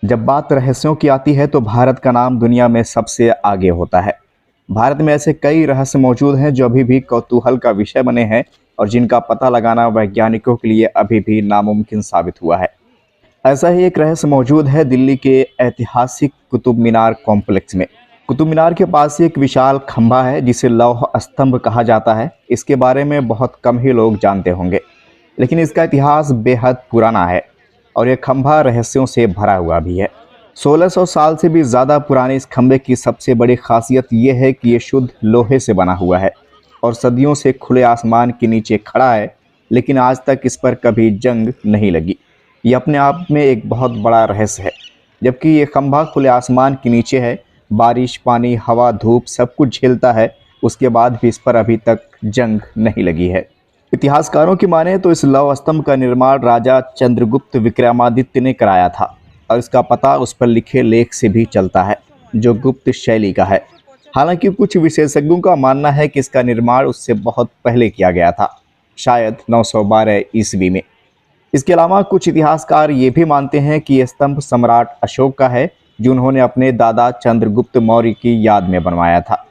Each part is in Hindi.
जब बात रहस्यों की आती है तो भारत का नाम दुनिया में सबसे आगे होता है। भारत में ऐसे कई रहस्य मौजूद हैं जो अभी भी कौतूहल का विषय बने हैं और जिनका पता लगाना वैज्ञानिकों के लिए अभी भी नामुमकिन साबित हुआ है। ऐसा ही एक रहस्य मौजूद है दिल्ली के ऐतिहासिक कुतुब मीनार कॉम्प्लेक्स में। कुतुब मीनार के पास एक विशाल खंभा है जिसे लौह स्तंभ कहा जाता है। इसके बारे में बहुत कम ही लोग जानते होंगे, लेकिन इसका इतिहास बेहद पुराना है और यह खंभा रहस्यों से भरा हुआ भी है। 1600 साल से भी ज़्यादा पुराने इस खंभे की सबसे बड़ी खासियत यह है कि ये शुद्ध लोहे से बना हुआ है और सदियों से खुले आसमान के नीचे खड़ा है, लेकिन आज तक इस पर कभी जंग नहीं लगी। ये अपने आप में एक बहुत बड़ा रहस्य है। जबकि ये खंभा खुले आसमान के नीचे है, बारिश, पानी, हवा, धूप सब कुछ झेलता है, उसके बाद भी इस पर अभी तक जंग नहीं लगी है। इतिहासकारों की माने तो इस लौह स्तंभ का निर्माण राजा चंद्रगुप्त विक्रमादित्य ने कराया था और इसका पता उस पर लिखे लेख से भी चलता है, जो गुप्त शैली का है। हालांकि कुछ विशेषज्ञों का मानना है कि इसका निर्माण उससे बहुत पहले किया गया था, शायद 912 ईस्वी में। इसके अलावा कुछ इतिहासकार ये भी मानते हैं कि यह स्तंभ सम्राट अशोक का है, जिन्होंने अपने दादा चंद्रगुप्त मौर्य की याद में बनवाया था।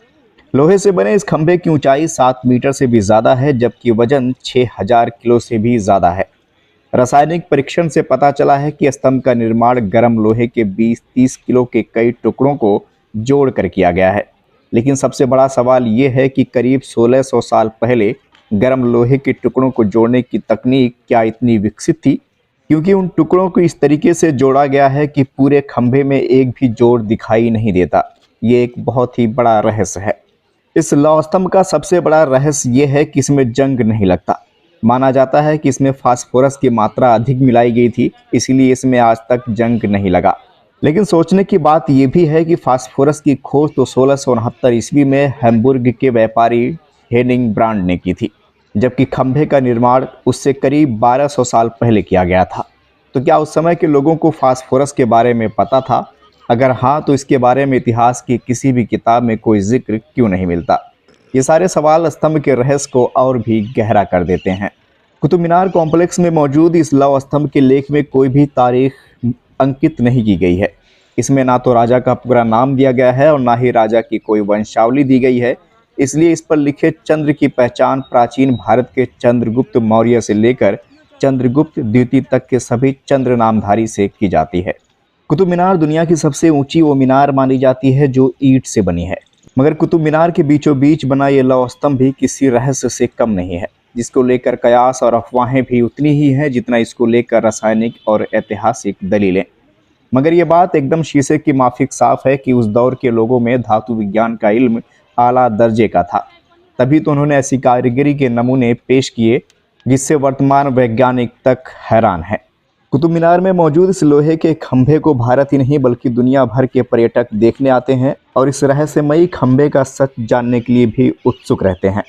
लोहे से बने इस खंभे की ऊंचाई 7 मीटर से भी ज़्यादा है, जबकि वजन 6000 किलो से भी ज़्यादा है। रासायनिक परीक्षण से पता चला है कि स्तंभ का निर्माण गर्म लोहे के 20-30 किलो के कई टुकड़ों को जोड़कर किया गया है। लेकिन सबसे बड़ा सवाल ये है कि करीब 1600 साल पहले गर्म लोहे के टुकड़ों को जोड़ने की तकनीक क्या इतनी विकसित थी? क्योंकि उन टुकड़ों को इस तरीके से जोड़ा गया है कि पूरे खंभे में एक भी जोड़ दिखाई नहीं देता। ये एक बहुत ही बड़ा रहस्य है। इस लौह स्तंभ का सबसे बड़ा रहस्य यह है कि इसमें जंग नहीं लगता। माना जाता है कि इसमें फास्फोरस की मात्रा अधिक मिलाई गई थी, इसीलिए इसमें आज तक जंग नहीं लगा। लेकिन सोचने की बात यह भी है कि फास्फोरस की खोज तो 1669 ईस्वी में हैम्बुर्ग के व्यापारी हेनिंग ब्रांड ने की थी, जबकि खंभे का निर्माण उससे करीब 1200 साल पहले किया गया था। तो क्या उस समय के लोगों को फास्फोरस के बारे में पता था? अगर हाँ, तो इसके बारे में इतिहास की किसी भी किताब में कोई जिक्र क्यों नहीं मिलता? ये सारे सवाल स्तंभ के रहस्य को और भी गहरा कर देते हैं। कुतुब मीनार कॉम्प्लेक्स में मौजूद इस लौह स्तंभ के लेख में कोई भी तारीख अंकित नहीं की गई है। इसमें ना तो राजा का पूरा नाम दिया गया है और ना ही राजा की कोई वंशावली दी गई है। इसलिए इस पर लिखे चंद्र की पहचान प्राचीन भारत के चंद्रगुप्त मौर्य से लेकर चंद्रगुप्त द्वितीय तक के सभी चंद्र नामधारी से की जाती है। कुतुब मीनार दुनिया की सबसे ऊंची वो मीनार मानी जाती है जो ईंट से बनी है, मगर कुतुब मीनार के बीचों बीच बना ये लौह स्तंभ भी किसी रहस्य से कम नहीं है, जिसको लेकर कयास और अफवाहें भी उतनी ही हैं जितना इसको लेकर रासायनिक और ऐतिहासिक दलीलें। मगर ये बात एकदम शीशे की माफिक साफ है कि उस दौर के लोगों में धातु विज्ञान का इल्म आला दर्जे का था, तभी तो उन्होंने ऐसी कारीगरी के नमूने पेश किए जिससे वर्तमान वैज्ञानिक तक हैरान है। कुतुब मीनार में मौजूद इस लोहे के खंभे को भारत ही नहीं बल्कि दुनिया भर के पर्यटक देखने आते हैं और इस रहस्यमयी खंभे का सच जानने के लिए भी उत्सुक रहते हैं।